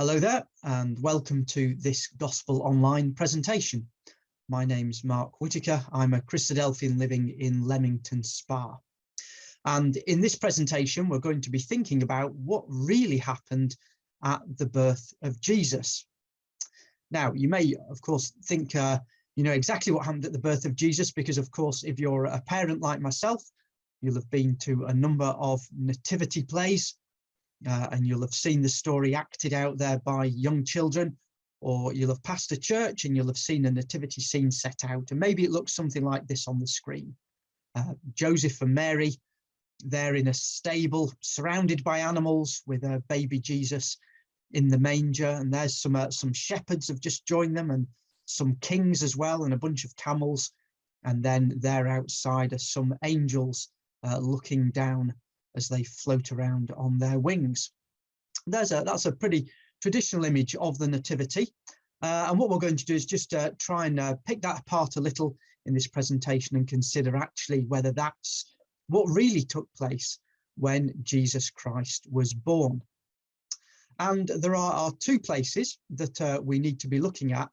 Hello there, and welcome to this Gospel Online presentation. My name's Mark Whitaker. I'm a Christadelphian living in Leamington Spa. And in this presentation, we're going to be thinking about what really happened at the birth of Jesus. Now, you may, of course, think you know exactly what happened at the birth of Jesus, because, of course, if you're a parent like myself, you'll have been to a number of nativity plays. And you'll have seen the story acted out there by young children, or you'll have passed a church and you'll have seen a nativity scene set out, and maybe it looks something like this on the screen. Joseph and Mary, they're in a stable surrounded by animals with a baby Jesus in the manger, and there's some shepherds have just joined them, and some kings as well, and a bunch of camels, and then there outside are some angels looking down as they float around on their wings. That's a pretty traditional image of the nativity, and what we're going to do is just try and pick that apart a little in this presentation and consider actually whether that's what really took place when Jesus Christ was born. And there are two places that we need to be looking at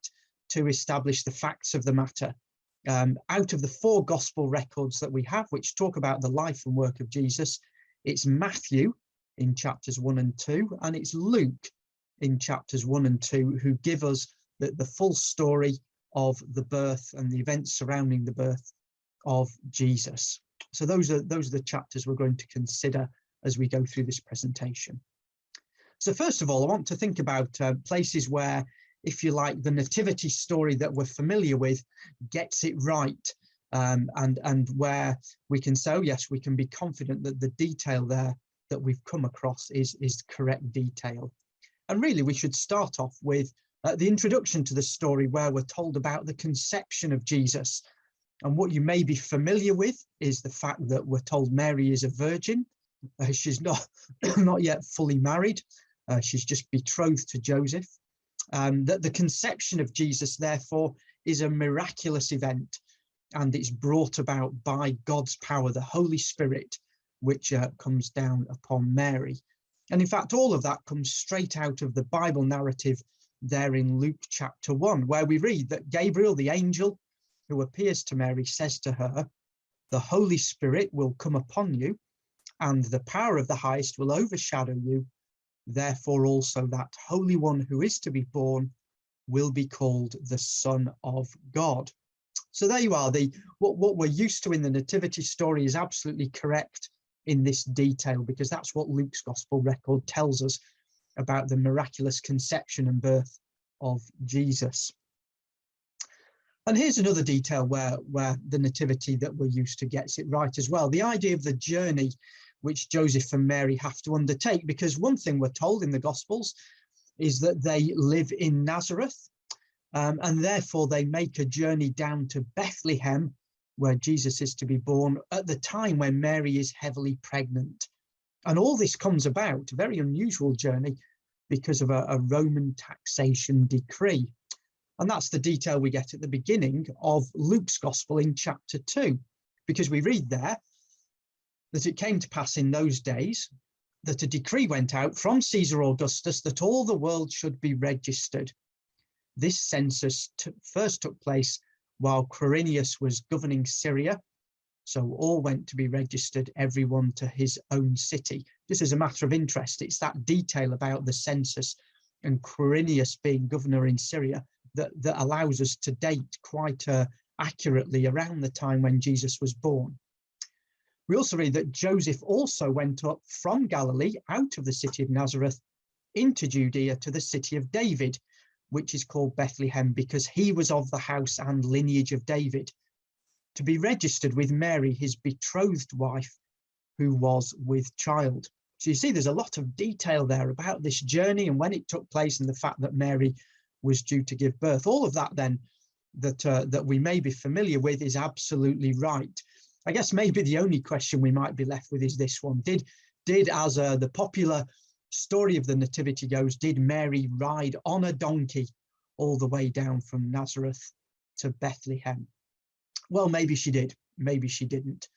to establish the facts of the matter. Out of the four gospel records that we have, which talk about the life and work of Jesus, it's Matthew in chapters 1 and 2, and it's Luke in chapters 1 and 2, who give us the full story of the birth and the events surrounding the birth of Jesus. So those are the chapters we're going to consider as we go through this presentation. So first of all, I want to think about places where, if you like, the nativity story that we're familiar with gets it right. And where we can say, oh, yes, we can be confident that the detail there that we've come across is correct detail. And really, we should start off with the introduction to the story, where we're told about the conception of Jesus. And what you may be familiar with is the fact that we're told Mary is a virgin. She's not yet fully married. She's just betrothed to Joseph. That the conception of Jesus, therefore, is a miraculous event. And it's brought about by God's power, the Holy Spirit, which comes down upon Mary. And in fact, all of that comes straight out of the Bible narrative there in Luke chapter 1, where we read that Gabriel, the angel who appears to Mary, says to her, "The Holy Spirit will come upon you, and the power of the highest will overshadow you. Therefore also that Holy One who is to be born will be called the Son of God." So there you are. What we're used to in the nativity story is absolutely correct in this detail, because that's what Luke's gospel record tells us about the miraculous conception and birth of Jesus. And here's another detail where the nativity that we're used to gets it right as well. The idea of the journey which Joseph and Mary have to undertake, because one thing we're told in the Gospels is that they live in Nazareth. And therefore they make a journey down to Bethlehem, where Jesus is to be born, at the time when Mary is heavily pregnant. And all this comes about, a very unusual journey, because of a Roman taxation decree. And that's the detail we get at the beginning of Luke's Gospel in chapter 2, because we read there that it came to pass in those days that a decree went out from Caesar Augustus that all the world should be registered. This census first took place while Quirinius was governing Syria. So all went to be registered, everyone to his own city. Just as a matter of interest, it's that detail about the census and Quirinius being governor in Syria that allows us to date quite accurately around the time when Jesus was born. We also read that Joseph also went up from Galilee, out of the city of Nazareth, into Judea to the city of David, which is called Bethlehem, because he was of the house and lineage of David, to be registered with Mary, his betrothed wife, who was with child. So you see, there's a lot of detail there about this journey and when it took place, and the fact that Mary was due to give birth. All of that then that we may be familiar with is absolutely right. I guess maybe the only question we might be left with is this one. Did as the popular story of the nativity goes, did Mary ride on a donkey all the way down from Nazareth to Bethlehem? Well, maybe she did, maybe she didn't.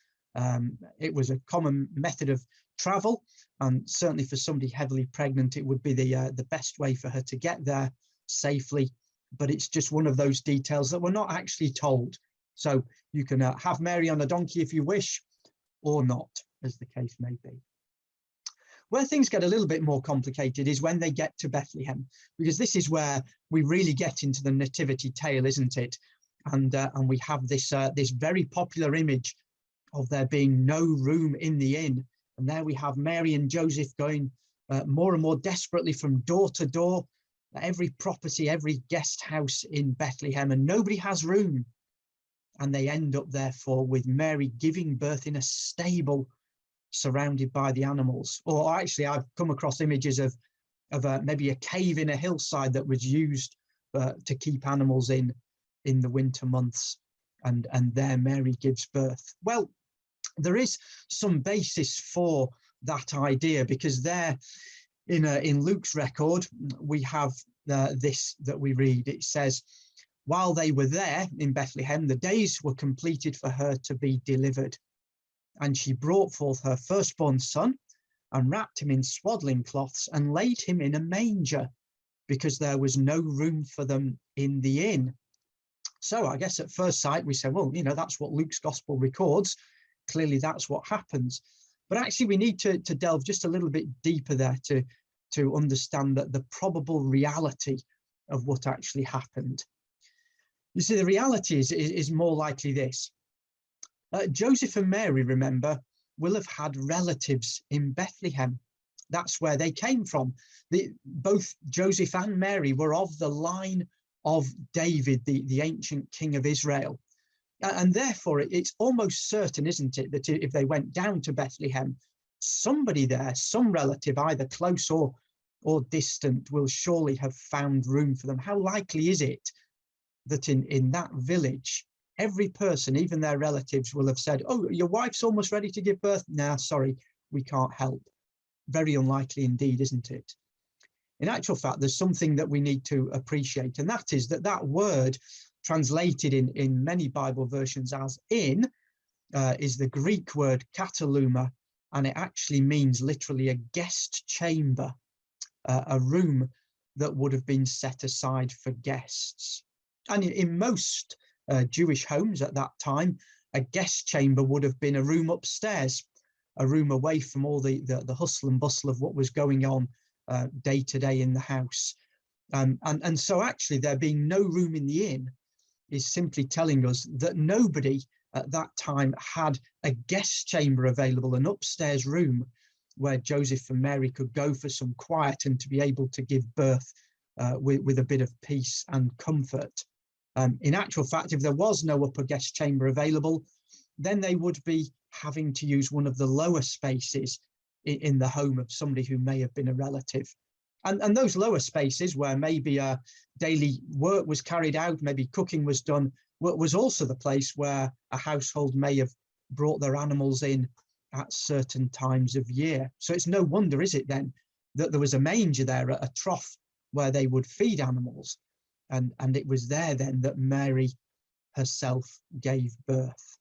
It was a common method of travel, and certainly for somebody heavily pregnant, it would be the best way for her to get there safely. But it's just one of those details that we're not actually told. So you can have Mary on a donkey if you wish, or not, as the case may be. Where things get a little bit more complicated is when they get to Bethlehem, because this is where we really get into the nativity tale, isn't it? And we have this very popular image of there being no room in the inn. And there we have Mary and Joseph going more and more desperately from door to door, every property, every guest house in Bethlehem, and nobody has room. And they end up, therefore, with Mary giving birth in a stable surrounded by the animals. Or actually, I've come across images of maybe a cave in a hillside that was used to keep animals in the winter months. And there Mary gives birth. Well, there is some basis for that idea, because there in Luke's record, we have this that we read. It says, while they were there in Bethlehem, the days were completed for her to be delivered. And she brought forth her firstborn son and wrapped him in swaddling cloths and laid him in a manger, because there was no room for them in the inn. So I guess at first sight we say, well, that's what Luke's gospel records. Clearly that's what happens. But actually we need to delve just a little bit deeper there to understand that the probable reality of what actually happened. You see, the reality is more likely this. Joseph and Mary, remember, will have had relatives in Bethlehem. That's where they came from. Both Joseph and Mary were of the line of David, the ancient king of Israel. And therefore, it's almost certain, isn't it, that if they went down to Bethlehem, somebody there, some relative, either close or distant, will surely have found room for them. How likely is it that in that village, every person, even their relatives, will have said, oh, your wife's almost ready to give birth? Nah, sorry, we can't help. Very unlikely indeed, isn't it? In actual fact, there's something that we need to appreciate, and that is that word translated in many Bible versions as inn is the Greek word kataluma, and it actually means literally a guest chamber, a room that would have been set aside for guests. And in most Jewish homes at that time, a guest chamber would have been a room upstairs, a room away from all the hustle and bustle of what was going on day to day in the house. And so actually there being no room in the inn is simply telling us that nobody at that time had a guest chamber available, an upstairs room where Joseph and Mary could go for some quiet and to be able to give birth with a bit of peace and comfort. In actual fact, if there was no upper guest chamber available, then they would be having to use one of the lower spaces in the home of somebody who may have been a relative. And those lower spaces where maybe daily work was carried out, maybe cooking was done, was also the place where a household may have brought their animals in at certain times of year. So it's no wonder, is it then, that there was a manger there, a trough where they would feed animals. And it was there then that Mary herself gave birth.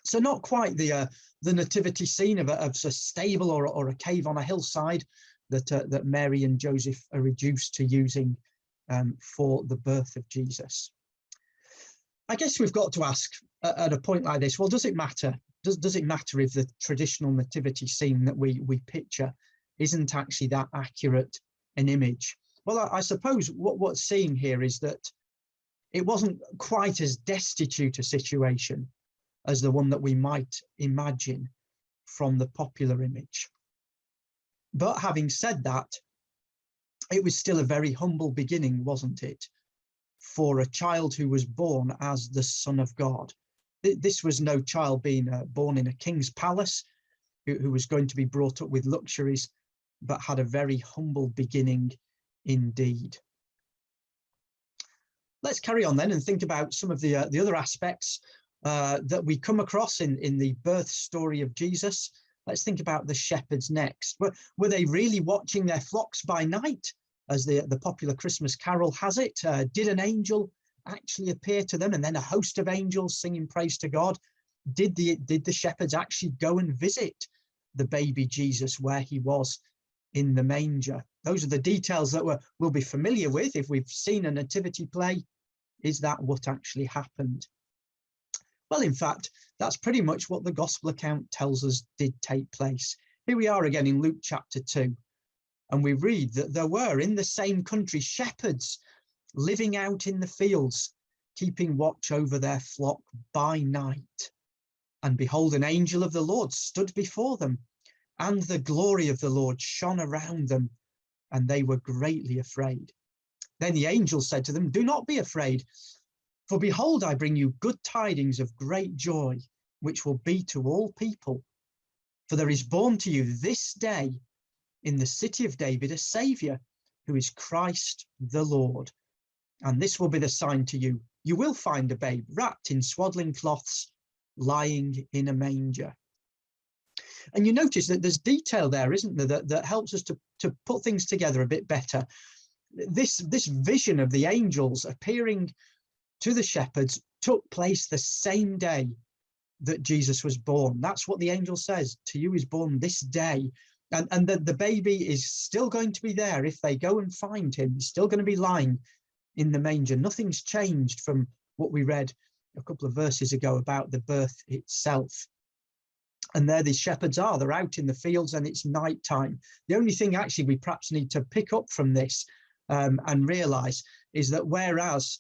So not quite the nativity scene of a stable or a cave on a hillside that Mary and Joseph are reduced to using for the birth of Jesus. I guess we've got to ask at a point like this, well, does it matter? Does it matter if the traditional nativity scene that we picture isn't actually that accurate an image? Well, I suppose what's seeing here is that it wasn't quite as destitute a situation as the one that we might imagine from the popular image. But having said that, it was still a very humble beginning, wasn't it, for a child who was born as the Son of God. This was no child being born in a king's palace who was going to be brought up with luxuries, but had a very humble beginning indeed. Let's carry on then and think about some of the other aspects that we come across in the birth story of Jesus. Let's think about the shepherds next. Were they really watching their flocks by night, as the popular Christmas carol has it? Did an angel actually appear to them, and then a host of angels singing praise to God? Did the shepherds actually go and visit the baby Jesus where he was in the manger? Those are the details that we'll be familiar with if we've seen a nativity play. Is that what actually happened? Well, in fact, that's pretty much what the gospel account tells us did take place. Here we are again in Luke chapter 2, and we read that there were in the same country shepherds living out in the fields, keeping watch over their flock by night. And behold, an angel of the Lord stood before them, and the glory of the Lord shone around them, and they were greatly afraid. Then the angel said to them, "Do not be afraid, for behold, I bring you good tidings of great joy, which will be to all people. For there is born to you this day in the city of David a Saviour, who is Christ the Lord. And this will be the sign to you. You will find a babe wrapped in swaddling cloths, lying in a manger." And you notice that there's detail there, isn't there, that helps us to put things together a bit better. This vision of the angels appearing to the shepherds took place the same day that Jesus was born. That's what the angel says. To you is born this day. And the baby is still going to be there if they go and find him. He's still going to be lying in the manger. Nothing's changed from what we read a couple of verses ago about the birth itself. And there these shepherds are. They're out in the fields and it's nighttime. The only thing actually we perhaps need to pick up from this and realize is that whereas,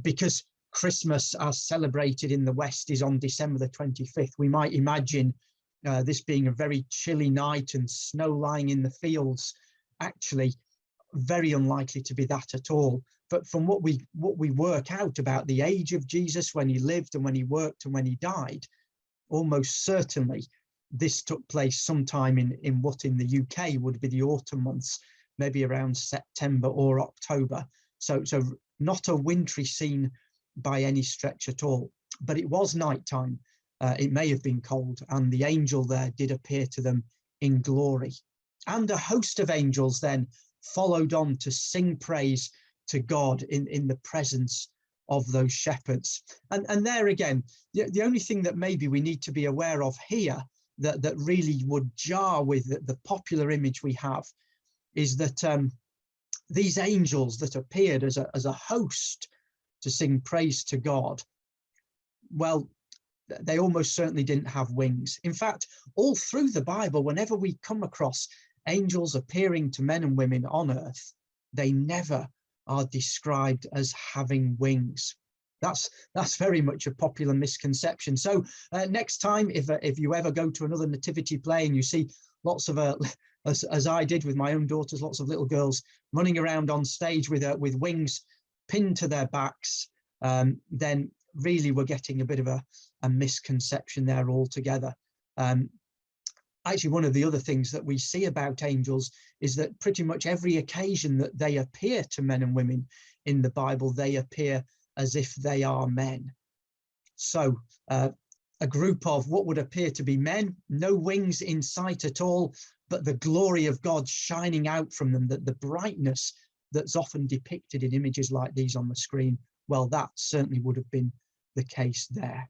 because Christmas as celebrated in the West is on December the 25th, we might imagine this being a very chilly night and snow lying in the fields. Actually, very unlikely to be that at all. But from what we work out about the age of Jesus, when he lived and when he worked and when he died, almost certainly this took place sometime in what in the UK would be the autumn months, maybe around September or October. So not a wintry scene by any stretch at all. But it was nighttime. It may have been cold, and the angel there did appear to them in glory. And a host of angels then followed on to sing praise to God in the presence of those shepherds. And there again, the only thing that maybe we need to be aware of here that really would jar with the popular image we have is that these angels that appeared as a host to sing praise to God, well, they almost certainly didn't have wings. In fact, all through the Bible, whenever we come across angels appearing to men and women on earth, they never are described as having wings. That's very much a popular misconception. So next time, if you ever go to another nativity play and you see lots of, as I did with my own daughters, lots of little girls running around on stage with wings pinned to their backs, then really we're getting a bit of a misconception there altogether. Actually, one of the other things that we see about angels is that pretty much every occasion that they appear to men and women in the Bible, they appear as if they are men. So a group of what would appear to be men, no wings in sight at all, but the glory of God shining out from them, that the brightness that's often depicted in images like these on the screen, well, that certainly would have been the case there.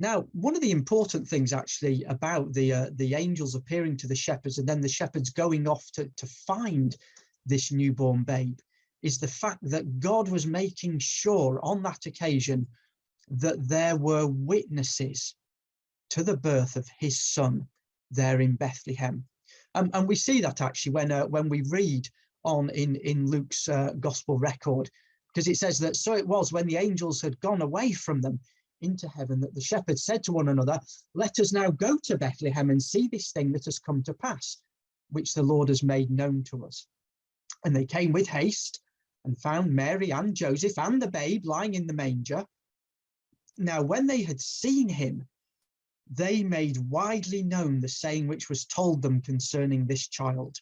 Now, one of the important things actually about the angels appearing to the shepherds and then the shepherds going off to find this newborn babe is the fact that God was making sure on that occasion that there were witnesses to the birth of his son there in Bethlehem. And we see that actually when we read on in Luke's gospel record, because it says that, so it was when the angels had gone away from them into heaven that the shepherds said to one another, "Let us now go to Bethlehem and see this thing that has come to pass, which the Lord has made known to us." And they came with haste and found Mary and Joseph and the babe lying in the manger. Now, when they had seen him, they made widely known the saying which was told them concerning this child.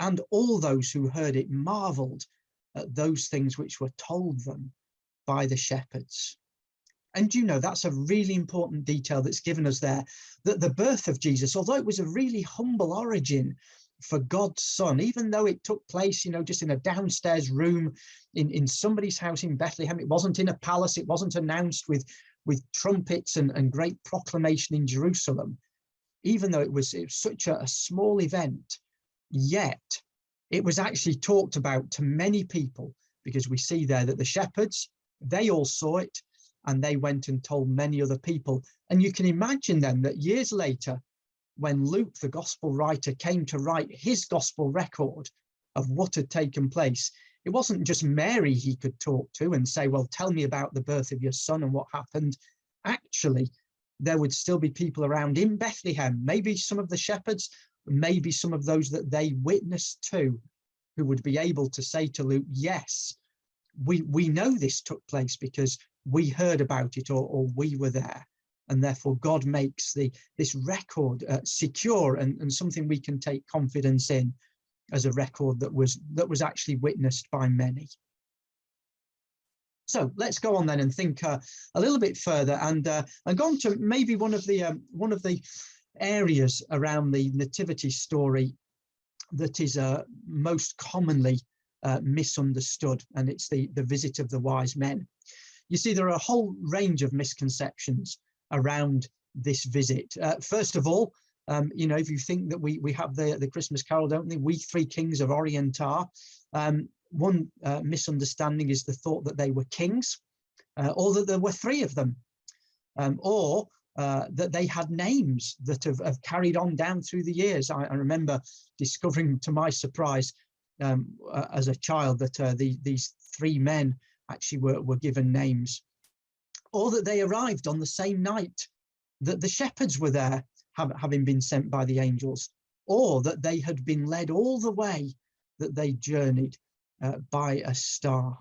And all those who heard it marveled at those things which were told them by the shepherds. And you know, that's a really important detail that's given us there, that the birth of Jesus, although it was a really humble origin, for God's son, even though it took place, just in a downstairs room in somebody's house in Bethlehem. It wasn't in a palace. It wasn't announced with trumpets and great proclamation in Jerusalem. Even though it was such a small event, yet it was actually talked about to many people, because we see there that the shepherds, they all saw it, and they went and told many other people. And you can imagine then that years later, when Luke, the gospel writer, came to write his gospel record of what had taken place, it wasn't just Mary he could talk to and say, well, tell me about the birth of your son and what happened. Actually, there would still be people around in Bethlehem, maybe some of the shepherds, maybe some of those that they witnessed to, who would be able to say to Luke, yes, we know this took place because we heard about it, or we were there. And therefore God makes this record secure and something we can take confidence in as a record that was actually witnessed by many. So let's go on then and think a little bit further and go on to maybe one of the areas around the Nativity story that is most commonly misunderstood, and it's the visit of the wise men. You see, there are a whole range of misconceptions around this visit. First of all, if you think that we have the Christmas Carol, don't we? We three kings of Orient are. One misunderstanding is the thought that they were kings, or that there were three of them, or that they had names that have carried on down through the years. I remember discovering, to my surprise, as a child, that these three men actually were given names, or that they arrived on the same night that the shepherds were there, having been sent by the angels, or that they had been led all the way, that they journeyed by a star.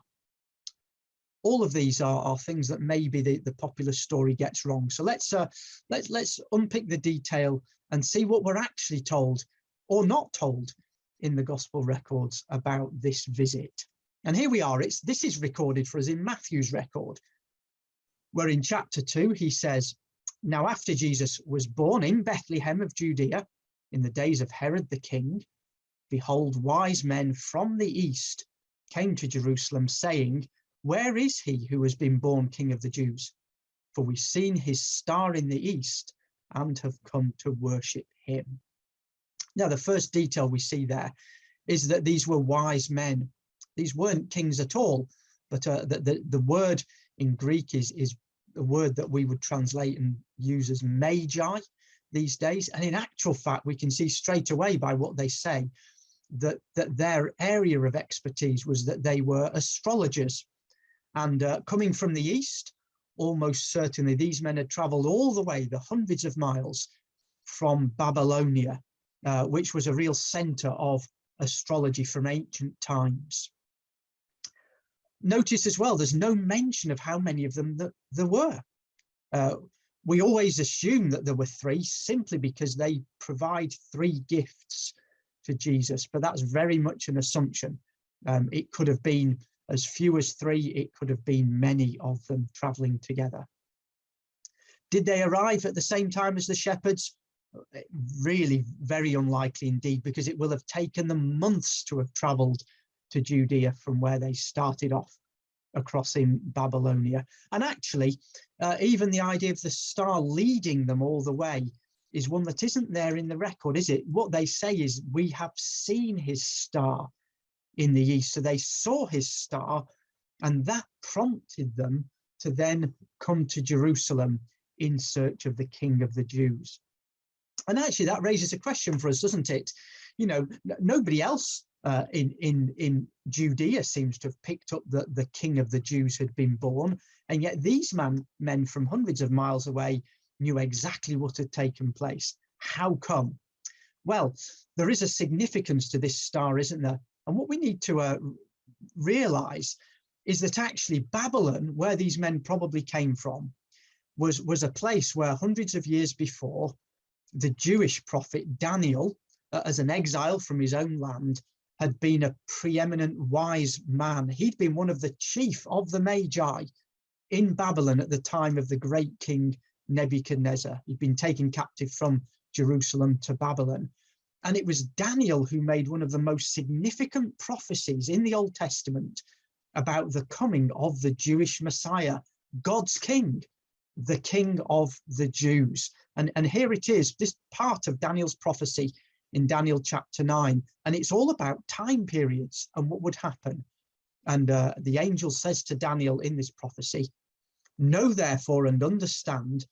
All of these are things that maybe the popular story gets wrong. So let's unpick the detail and see what we're actually told or not told in the gospel records about this visit. And here we are. This is recorded for us in Matthew's record, where in chapter 2 he says, "Now after Jesus was born in Bethlehem of Judea, in the days of Herod the king, behold, wise men from the east came to Jerusalem, saying, where is he who has been born King of the Jews? For we've seen his star in the east and have come to worship him." Now, the first detail we see there is that these were wise men. These weren't kings at all, but the word in Greek is a word that we would translate and use as magi these days. And in actual fact, we can see straight away by what they say that their area of expertise was that they were astrologers. And coming from the east, almost certainly these men had traveled all the way, the hundreds of miles, from Babylonia, which was a real center of astrology from ancient times. Notice as well, there's no mention of how many of them that there were. We always assume that there were three simply because they provide three gifts to Jesus, but that's very much an assumption. It could have been as few as three, it could have been many of them traveling together. Did they arrive at the same time as the shepherds? Really very unlikely indeed, because it will have taken them months to have traveled to Judea from where they started off across in Babylonia. And actually, even the idea of the star leading them all the way is one that isn't there in the record, is it? What they say is, we have seen his star in the east. So they saw his star, and that prompted them to then come to Jerusalem in search of the King of the Jews. And actually that raises a question for us, doesn't it? You know, nobody else in Judea seems to have picked up that the King of the Jews had been born, and yet these men from hundreds of miles away knew exactly what had taken place. How come? Well, there is a significance to this star, isn't there? And what we need to realize is that actually Babylon, where these men probably came from, was a place where hundreds of years before, the Jewish prophet Daniel, as an exile from his own land, had been a preeminent wise man. He'd been one of the chief of the Magi in Babylon at the time of the great king Nebuchadnezzar. He'd been taken captive from Jerusalem to Babylon. And it was Daniel who made one of the most significant prophecies in the Old Testament about the coming of the Jewish Messiah, God's King, the King of the Jews. And here it is, this part of Daniel's prophecy in Daniel chapter 9. And it's all about time periods and what would happen. And the angel says to Daniel in this prophecy, "Know therefore and understand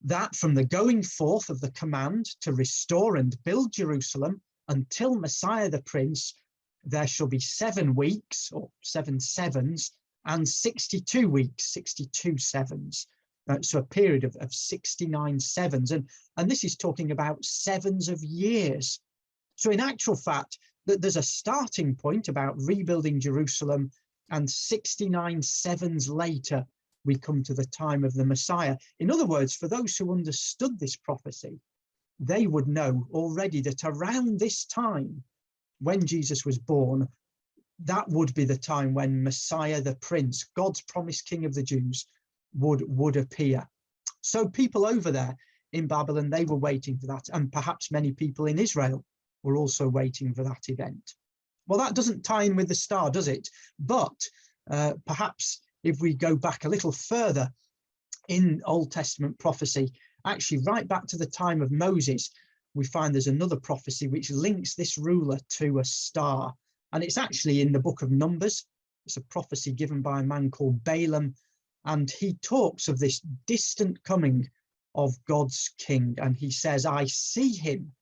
that from the going forth of the command to restore and build Jerusalem until Messiah the Prince, there shall be 7 weeks, or 7 sevens, and 62 weeks, 62 sevens." So a period of 69 sevens. And this is talking about sevens of years. So in actual fact, there's a starting point about rebuilding Jerusalem, and 69 sevens later, we come to the time of the Messiah. In other words, for those who understood this prophecy, they would know already that around this time, when Jesus was born, that would be the time when Messiah the Prince, God's promised King of the Jews, would appear. So people over there in Babylon, they were waiting for that. And perhaps many people in Israel were also waiting for that event. Well, that doesn't tie in with the star, does it? But perhaps if we go back a little further in Old Testament prophecy, actually right back to the time of Moses, we find there's another prophecy which links this ruler to a star. And it's actually in the book of Numbers. It's a prophecy given by a man called Balaam. And he talks of this distant coming of God's king. And he says, "I see him,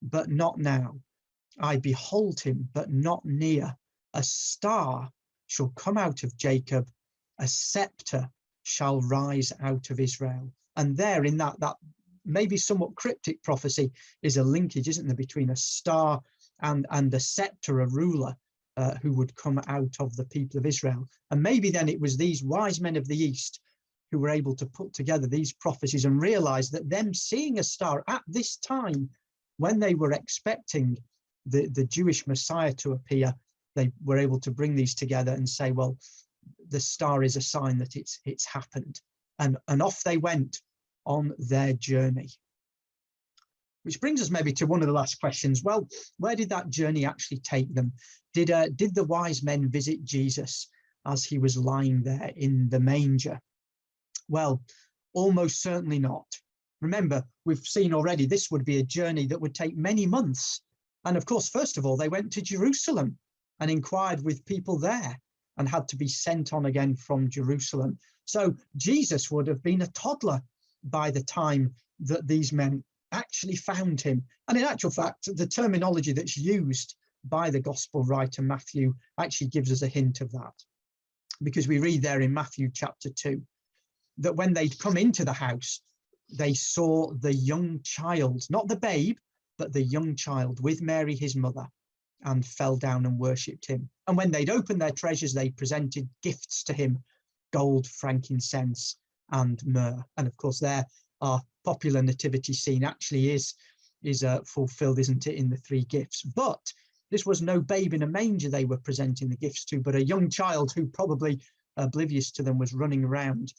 but not now. I behold him, but not near. A star shall come out of Jacob. A scepter shall rise out of Israel." And there in that maybe somewhat cryptic prophecy is a linkage, isn't there, between a star and a scepter, a ruler who would come out of the people of Israel. And maybe then it was these wise men of the East who were able to put together these prophecies and realize that them seeing a star at this time, when they were expecting the Jewish Messiah to appear, they were able to bring these together and say, well, the star is a sign that it's happened. And off they went on their journey. Which brings us maybe to one of the last questions. Well, where did that journey actually take them? Did the wise men visit Jesus as he was lying there in the manger? Well, almost certainly not. Remember, we've seen already this would be a journey that would take many months. And of course, first of all, they went to Jerusalem and inquired with people there and had to be sent on again from Jerusalem. So Jesus would have been a toddler by the time that these men actually found him. And in actual fact, the terminology that's used by the gospel writer Matthew actually gives us a hint of that, because we read there in Matthew chapter 2 that when they'd come into the house, they saw the young child, not the babe, but the young child with Mary, his mother, and fell down and worshipped him. And when they'd opened their treasures, they presented gifts to him, gold, frankincense, and myrrh. And of course, there our popular nativity scene actually is fulfilled, isn't it, in the 3 gifts. But this was no babe in a manger they were presenting the gifts to, but a young child who, probably oblivious to them, was running around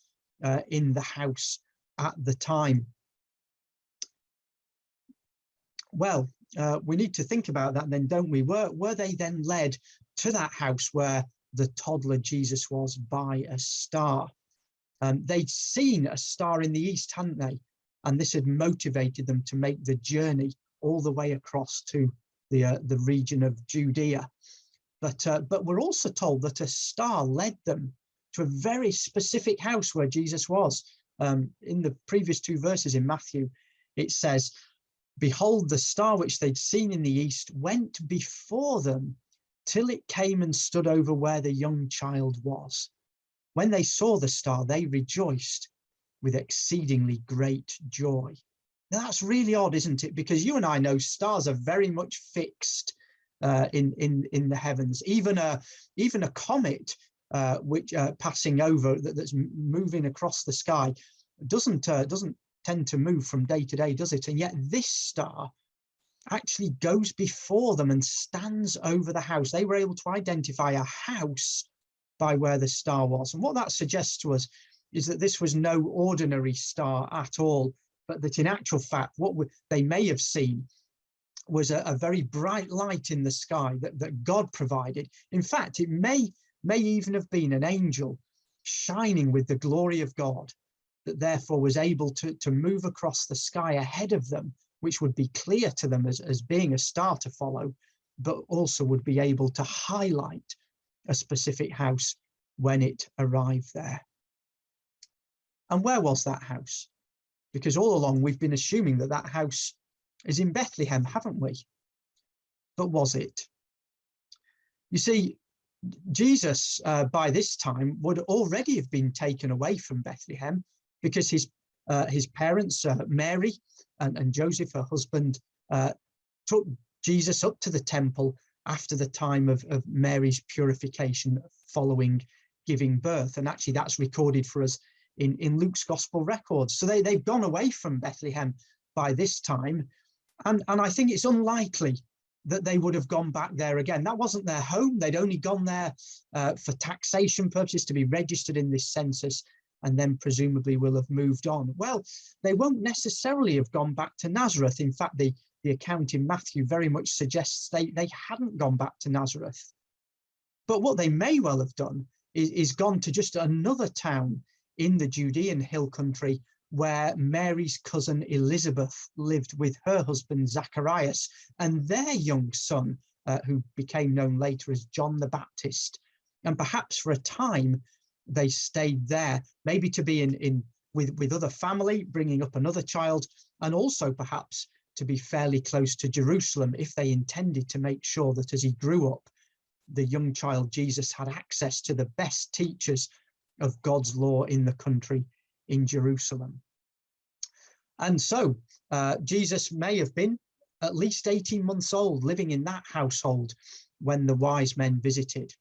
in the house at the time. Well, we need to think about that then, don't we? Were they then led to that house where the toddler Jesus was by a star? They'd seen a star in the east, hadn't they? And this had motivated them to make the journey all the way across to the region of Judea. But we're also told that a star led them to a very specific house where Jesus was. In the previous 2 verses in Matthew, it says, "Behold, the star which they'd seen in the east went before them till it came and stood over where the young child was. When they saw the star, they rejoiced with exceedingly great joy." Now, that's really odd, isn't it? Because you and I know stars are very much fixed in the heavens. Even a comet, which passing over, that's moving across the sky, doesn't tend to move from day to day, does it? And yet this star actually goes before them and stands over the house. They were able to identify a house by where the star was. And what that suggests to us is that this was no ordinary star at all, but that in actual fact, what they may have seen was a very bright light in the sky that God provided. In fact, it may even have been an angel shining with the glory of God that therefore was able to move across the sky ahead of them, which would be clear to them as being a star to follow, but also would be able to highlight a specific house when it arrived there. And where was that house? Because all along we've been assuming that house is in Bethlehem, haven't we? But was it? You see, Jesus by this time would already have been taken away from Bethlehem, because his parents, Mary and Joseph, her husband, took Jesus up to the temple after the time of Mary's purification following giving birth. And actually that's recorded for us in Luke's gospel records. So they've gone away from Bethlehem by this time. And I think it's unlikely that they would have gone back there again. That wasn't their home. They'd only gone there for taxation purposes, to be registered in this census, and then presumably will have moved on. Well, they won't necessarily have gone back to Nazareth. In fact, the account in Matthew very much suggests they hadn't gone back to Nazareth. But what they may well have done is gone to just another town in the Judean hill country where Mary's cousin Elizabeth lived with her husband Zacharias and their young son, who became known later as John the Baptist. And perhaps for a time they stayed there, maybe to be with other family, bringing up another child, and also perhaps to be fairly close to Jerusalem if they intended to make sure that as he grew up, the young child Jesus had access to the best teachers of God's law in the country, in Jerusalem. And so Jesus may have been at least 18 months old, living in that household when the wise men visited.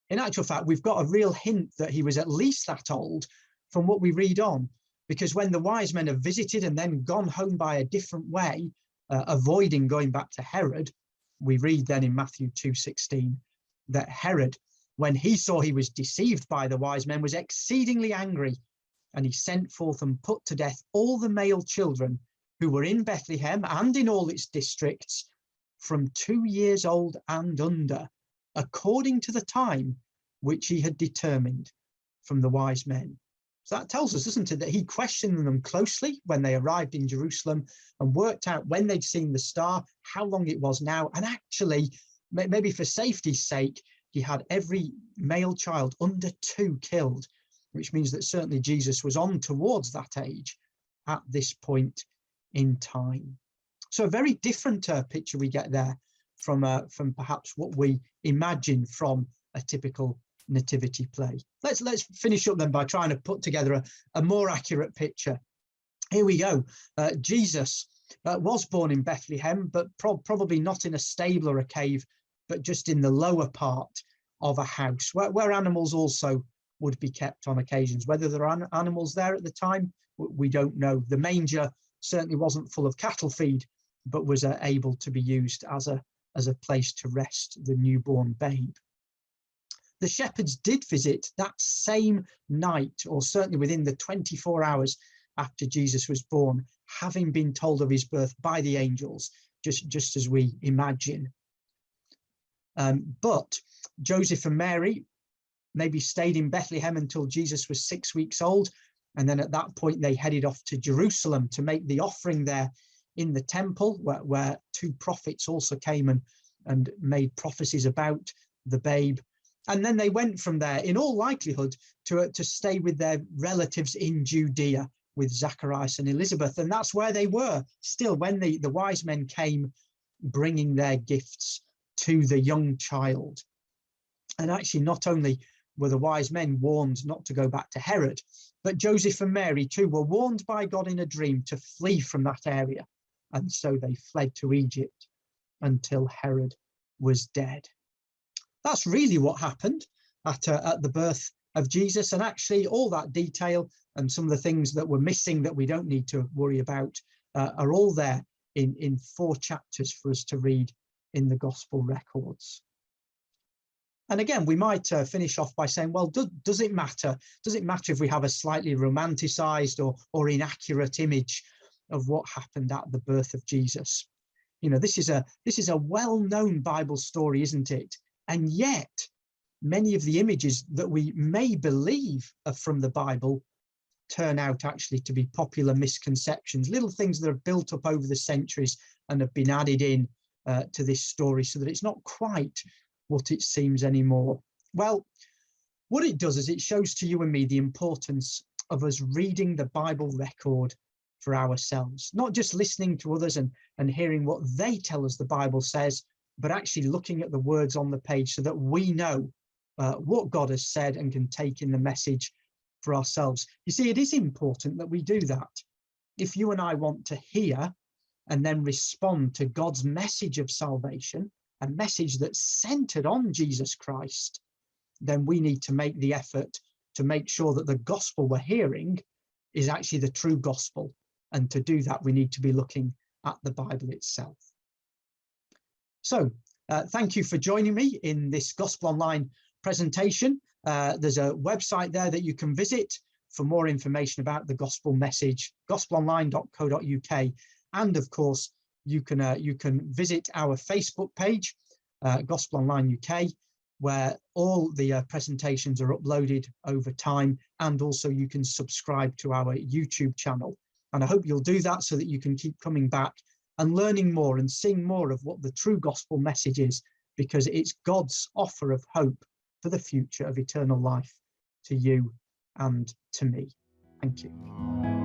In actual fact, we've got a real hint that he was at least that old from what we read on, because when the wise men have visited and then gone home by a different way, avoiding going back to Herod, we read then in Matthew 2:16 that Herod, when he saw he was deceived by the wise men, was exceedingly angry, and he sent forth and put to death all the male children who were in Bethlehem and in all its districts from 2 years old and under, according to the time which he had determined from the wise men. So that tells us, doesn't it, that he questioned them closely when they arrived in Jerusalem and worked out when they'd seen the star, how long it was now, and actually, maybe for safety's sake, he had every male child under 2 killed, which means that certainly Jesus was on towards that age at this point in time. So a very different picture we get there from perhaps what we imagine from a typical nativity play. Let's finish up then by trying to put together a more accurate picture. Here we go. Jesus was born in Bethlehem, but probably not in a stable or a cave, but just in the lower part of a house where animals also would be kept on occasions. Whether there are animals there at the time, we don't know. The manger certainly wasn't full of cattle feed, but was able to be used as a place to rest the newborn babe. The shepherds did visit that same night, or certainly within the 24 hours after Jesus was born, having been told of his birth by the angels, just as we imagine. But Joseph and Mary maybe stayed in Bethlehem until Jesus was 6 weeks old, and then at that point they headed off to Jerusalem to make the offering there in the temple, where 2 prophets also came and made prophecies about the babe. And then they went from there, in all likelihood, to stay with their relatives in Judea with Zacharias and Elizabeth. And that's where they were still when the wise men came bringing their gifts to the young child. And actually, not only were the wise men warned not to go back to Herod, but Joseph and Mary too were warned by God in a dream to flee from that area. And so they fled to Egypt until Herod was dead. That's really what happened at the birth of Jesus. And actually all that detail and some of the things that were missing that we don't need to worry about are all there in 4 chapters for us to read in the gospel records. And again, we might finish off by saying, well, does it matter? Does it matter if we have a slightly romanticized or inaccurate image of what happened at the birth of Jesus? You know, this is a well-known Bible story, isn't it? And yet many of the images that we may believe are from the Bible turn out actually to be popular misconceptions, little things that have built up over the centuries and have been added in to this story so that it's not quite what it seems anymore. Well, what it does is it shows to you and me the importance of us reading the Bible record for ourselves, not just listening to others and hearing what they tell us the Bible says, but actually looking at the words on the page so that we know what God has said and can take in the message for ourselves. You see, it is important that we do that. If you and I want to hear and then respond to God's message of salvation, a message that's centered on Jesus Christ, then we need to make the effort to make sure that the gospel we're hearing is actually the true gospel. And to do that, we need to be looking at the Bible itself. So thank you for joining me in this Gospel Online presentation. There's a website there that you can visit for more information about the gospel message, gospelonline.co.uk. And of course, you can visit our Facebook page, Gospel Online UK, where all the presentations are uploaded over time. And also you can subscribe to our YouTube channel. And I hope you'll do that so that you can keep coming back and learning more and seeing more of what the true gospel message is, because it's God's offer of hope for the future of eternal life to you and to me. Thank you.